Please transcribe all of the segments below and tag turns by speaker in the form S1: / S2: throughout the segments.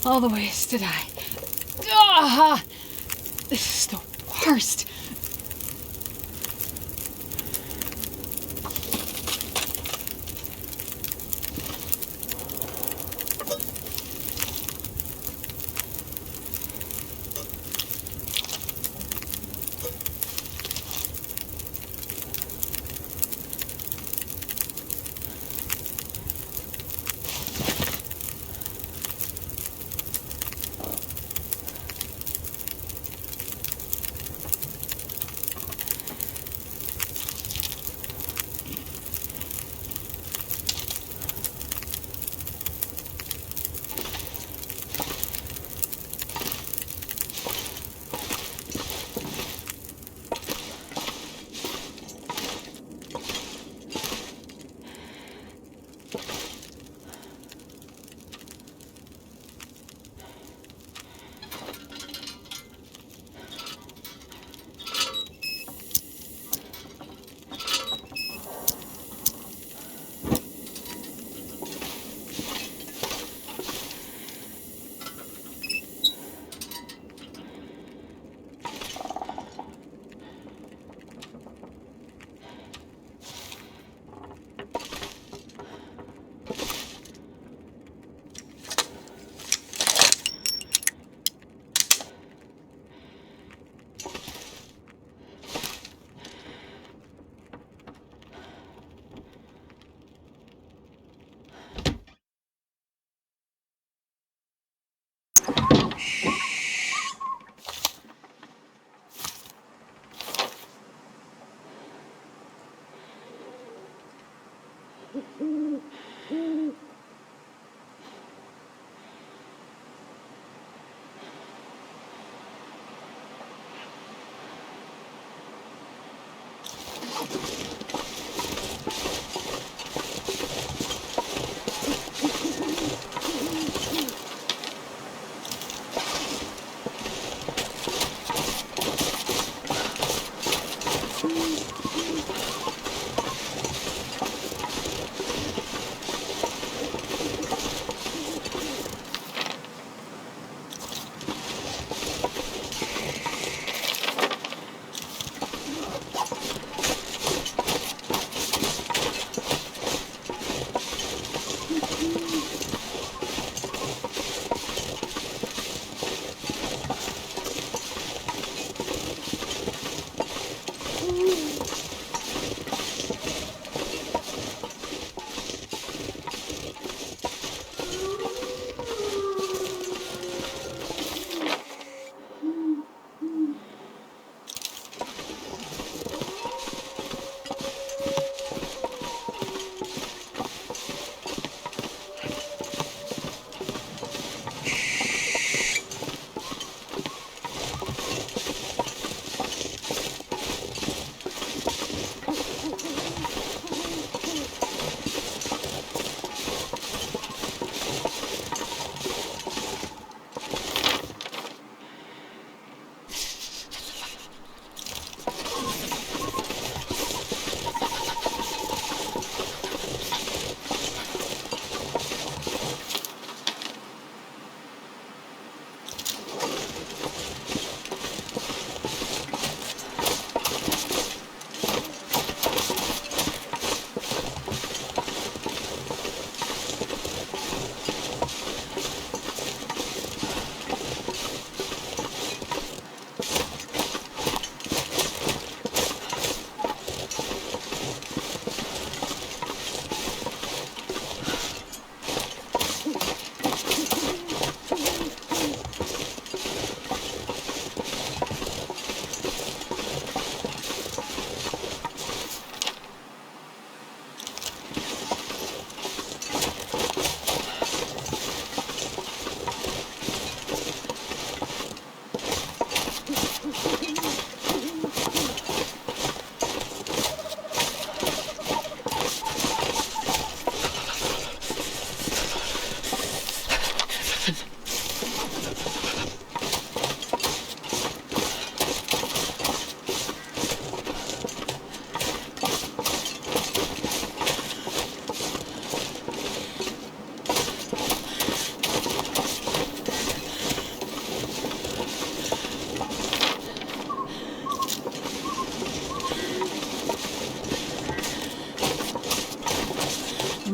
S1: all the ways to die. Ah, this is the worst.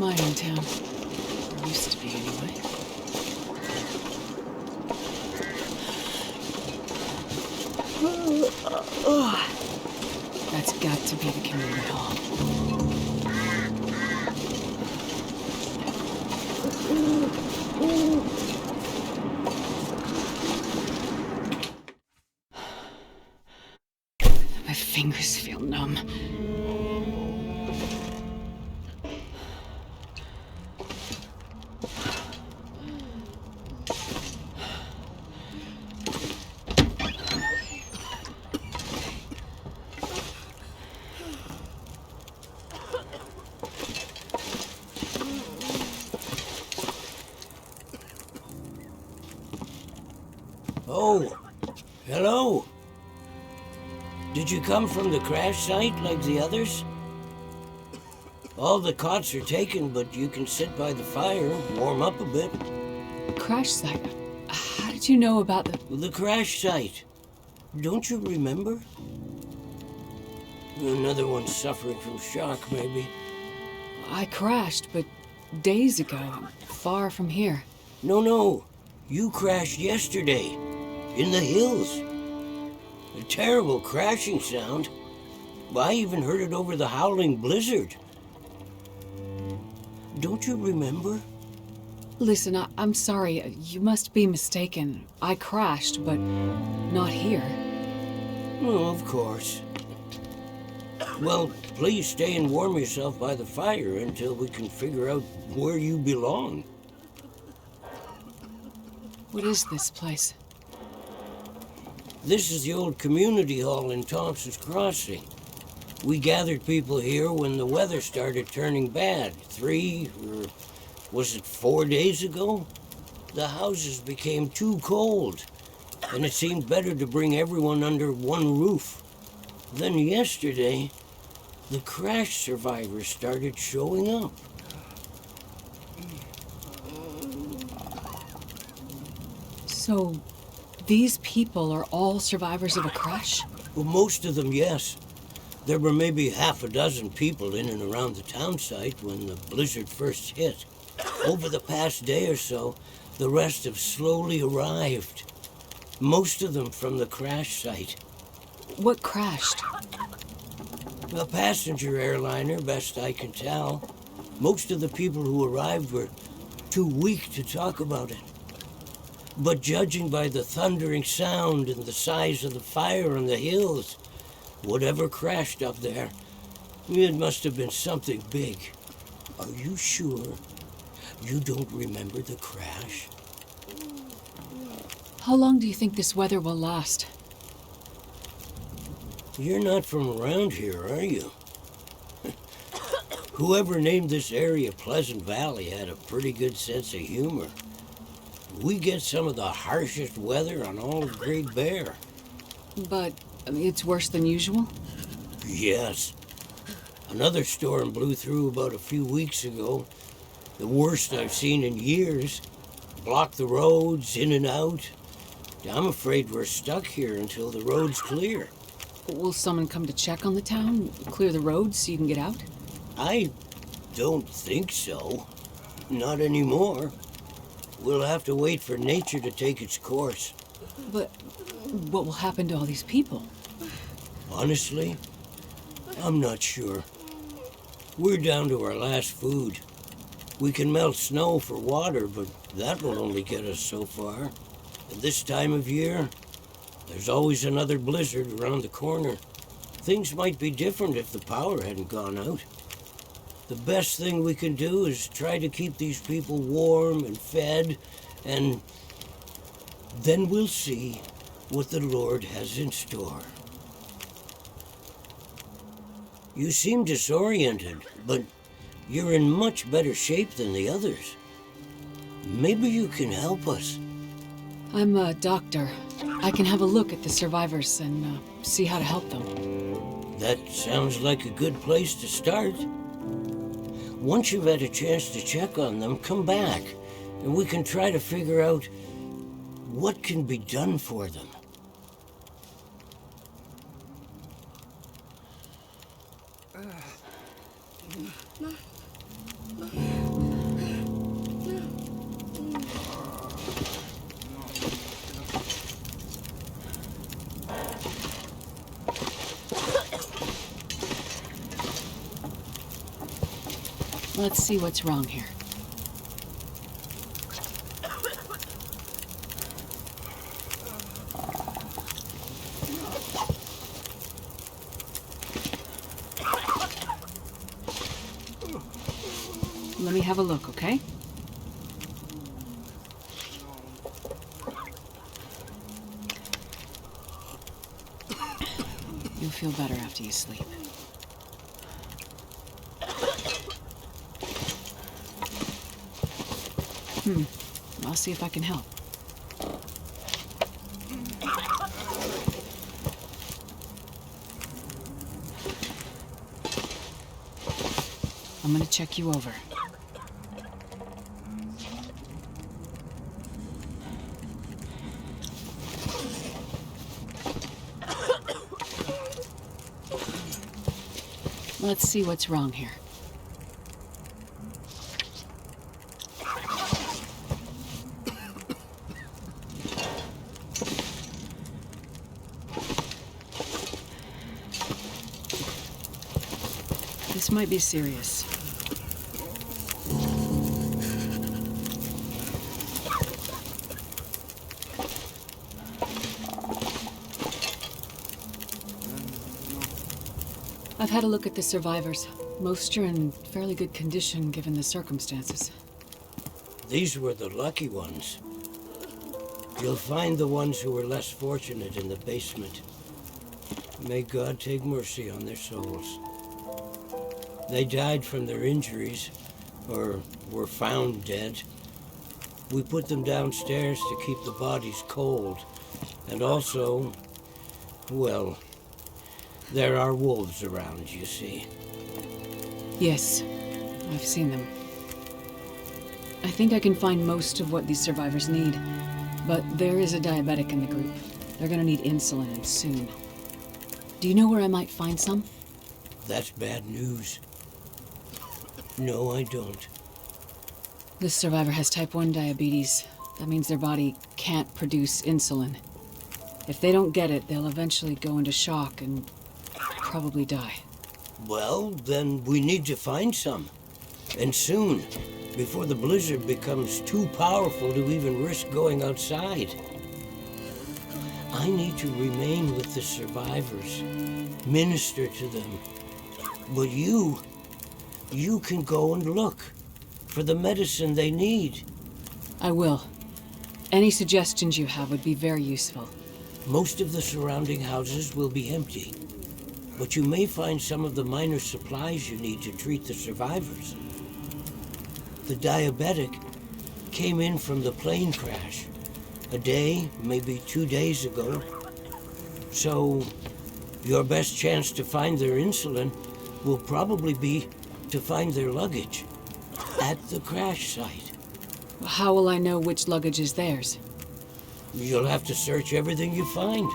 S1: mining town. Or used to be, anyway. That's got to be the community hall. My fingers feel numb.
S2: Oh, hello. Did you come from the crash site like the others? All the cots are taken, but you can sit by the fire, warm up a bit.
S1: Crash site? How did you know about the...
S2: The crash site. Don't you remember? Another one suffering from shock, maybe.
S1: I crashed, but days ago, far from here.
S2: No. You crashed yesterday. In the hills. A terrible crashing sound. I even heard it over the howling blizzard. Don't you remember?
S1: Listen, I'm sorry. You must be mistaken. I crashed, but not here.
S2: Oh, of course. Well, please stay and warm yourself by the fire until we can figure out where you belong.
S1: What is this place?
S2: This is the old community hall in Thompson's Crossing. We gathered people here when the weather started turning bad. 4 days ago? The houses became too cold, and it seemed better to bring everyone under one roof. Then yesterday, the crash survivors started showing up.
S1: So, these people are all survivors of a crash?
S2: Well, most of them, yes. There were maybe half a dozen people in and around the town site when the blizzard first hit. Over the past day or so, the rest have slowly arrived. Most of them from the crash site.
S1: What crashed?
S2: A passenger airliner, best I can tell. Most of the people who arrived were too weak to talk about it. But judging by the thundering sound and the size of the fire on the hills, whatever crashed up there, it must have been something big. Are you sure you don't remember the crash?
S1: How long do you think this weather will last?
S2: You're not from around here, are you? Whoever named this area Pleasant Valley had a pretty good sense of humor. We get some of the harshest weather on all of Great Bear.
S1: But it's worse than usual?
S2: Yes. Another storm blew through about a few weeks ago. The worst I've seen in years. Blocked the roads, in and out. I'm afraid we're stuck here until the road's clear.
S1: Will someone come to check on the town? Clear the roads so you can get out?
S2: I don't think so. Not anymore. We'll have to wait for nature to take its course.
S1: But what will happen to all these people?
S2: Honestly, I'm not sure. We're down to our last food. We can melt snow for water, but that will only get us so far. At this time of year, there's always another blizzard around the corner. Things might be different if the power hadn't gone out. The best thing we can do is try to keep these people warm and fed, and then we'll see what the Lord has in store. You seem disoriented, but you're in much better shape than the others. Maybe you can help us.
S1: I'm a doctor. I can have a look at the survivors and see how to help them.
S2: That sounds like a good place to start. Once you've had a chance to check on them, come back, and we can try to figure out what can be done for them.
S1: Let's see what's wrong here. Let me have a look, okay? You'll feel better after you sleep. I'll see if I can help. I'm gonna check you over. Let's see what's wrong here. This might be serious. I've had a look at the survivors. Most are in fairly good condition given the circumstances.
S2: These were the lucky ones. You'll find the ones who were less fortunate in the basement. May God take mercy on their souls. They died from their injuries, or were found dead. We put them downstairs to keep the bodies cold. And also, well, there are wolves around, you see.
S1: Yes, I've seen them. I think I can find most of what these survivors need, but there is a diabetic in the group. They're gonna need insulin, and soon. Do you know where I might find some?
S2: That's bad news. No, I don't.
S1: This survivor has type 1 diabetes. That means their body can't produce insulin. If they don't get it, they'll eventually go into shock and probably die.
S2: Well, then we need to find some. And soon, before the blizzard becomes too powerful to even risk going outside. I need to remain with the survivors, minister to them. But you can go and look for the medicine they need.
S1: I will. Any suggestions you have would be very useful.
S2: Most of the surrounding houses will be empty, but you may find some of the minor supplies you need to treat the survivors. The diabetic came in from the plane crash a day, maybe 2 days ago. So your best chance to find their insulin will probably be to find their luggage at the crash site.
S1: How will I know which luggage is theirs?
S2: You'll have to search everything you find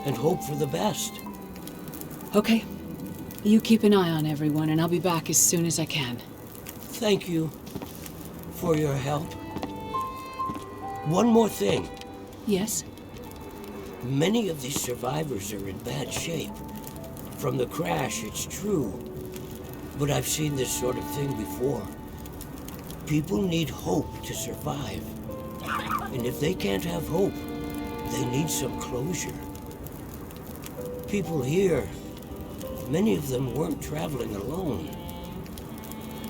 S2: and hope for the best.
S1: Okay. You keep an eye on everyone, and I'll be back as soon as I can.
S2: Thank you for your help. One more thing.
S1: Yes?
S2: Many of these survivors are in bad shape. From the crash, it's true. But I've seen this sort of thing before. People need hope to survive. And if they can't have hope, they need some closure. People here, many of them weren't traveling alone.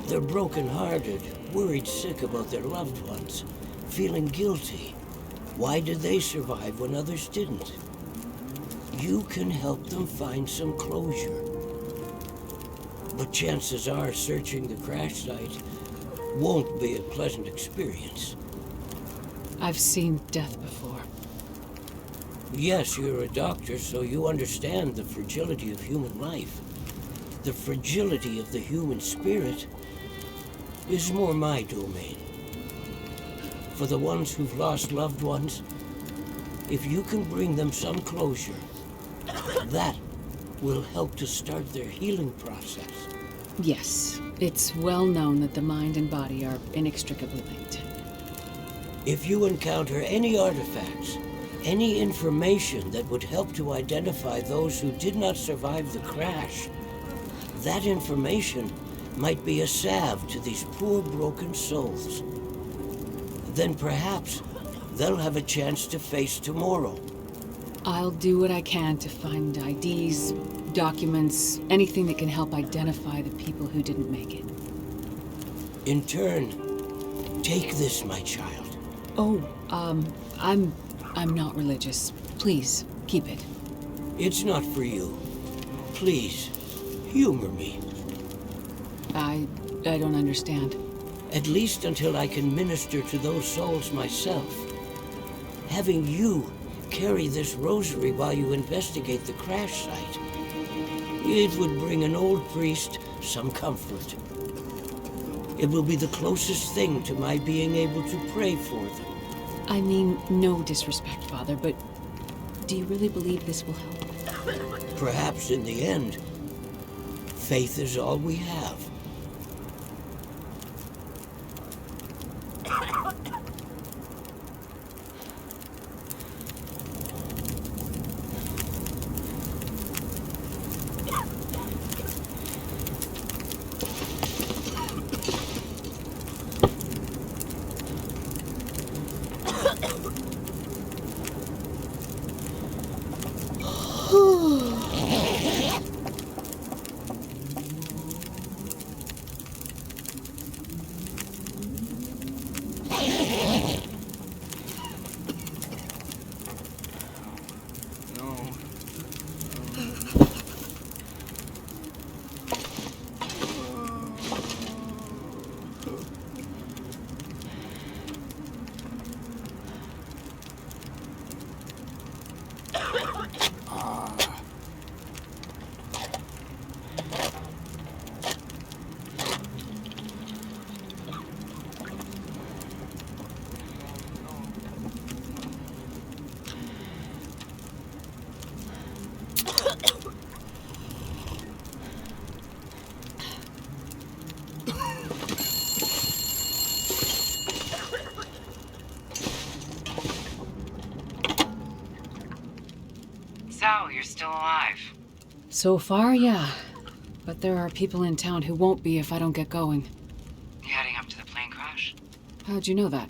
S2: They're broken-hearted, worried sick about their loved ones, feeling guilty. Why did they survive when others didn't? You can help them find some closure. But chances are searching the crash site won't be a pleasant experience.
S1: I've seen death before.
S2: Yes, you're a doctor, so you understand the fragility of human life. The fragility of the human spirit is more my domain. For the ones who've lost loved ones, if you can bring them some closure, that will help to start their healing process.
S1: Yes, it's well known that the mind and body are inextricably linked.
S2: If you encounter any artifacts, any information that would help to identify those who did not survive the crash, that information might be a salve to these poor broken souls. Then perhaps they'll have a chance to face tomorrow.
S1: I'll do what I can to find IDs, documents, anything that can help identify the people who didn't make it.
S2: In turn, take this, my child.
S1: Oh, I'm not religious. Please, keep it.
S2: It's not for you. Please, humor me.
S1: I don't understand.
S2: At least until I can minister to those souls myself. Having you carry this rosary while you investigate the crash site, it would bring an old priest some comfort. It will be the closest thing to my being able to pray for them.
S1: I mean, no disrespect, Father, but do you really believe this will help?
S2: Perhaps in the end, faith is all we have.
S3: So, you're still alive.
S1: So far, yeah. But there are people in town who won't be if I don't get going.
S3: You heading up to the plane crash?
S1: How'd you know that?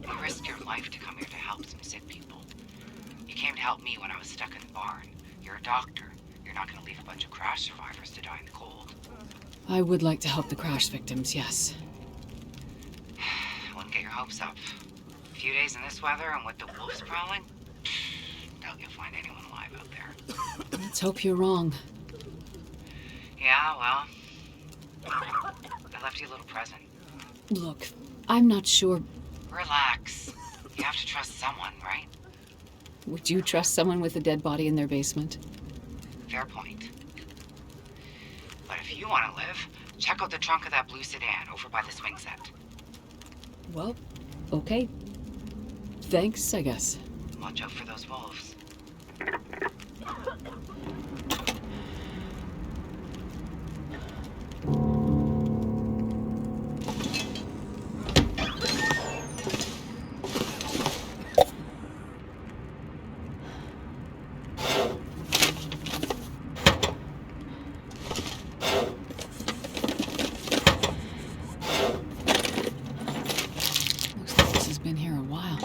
S3: You risked your life to come here to help some sick people. You came to help me when I was stuck in the barn. You're a doctor. You're not gonna leave a bunch of crash survivors to die in the cold.
S1: I would like to help the crash victims, yes.
S3: I wouldn't get your hopes up. A few days in this weather and with the wolves prowling? Doubt you'll find anyone alive out there.
S1: Let's hope you're wrong.
S3: Yeah, well, I left you a little present.
S1: Look, I'm not sure.
S3: Relax. You have to trust someone, right?
S1: Would you trust someone with a dead body in their basement?
S3: Fair point. But if you want to live, check out the trunk of that blue sedan over by the swing set.
S1: Well, okay. Thanks, I guess.
S3: Watch out for those wolves.
S1: Looks like this has been here a while.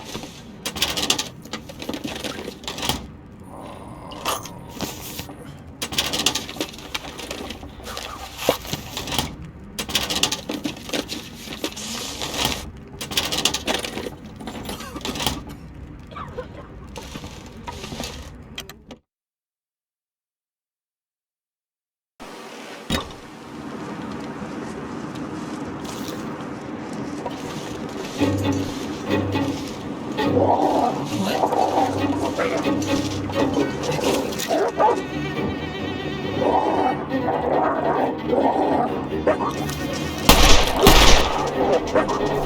S1: What?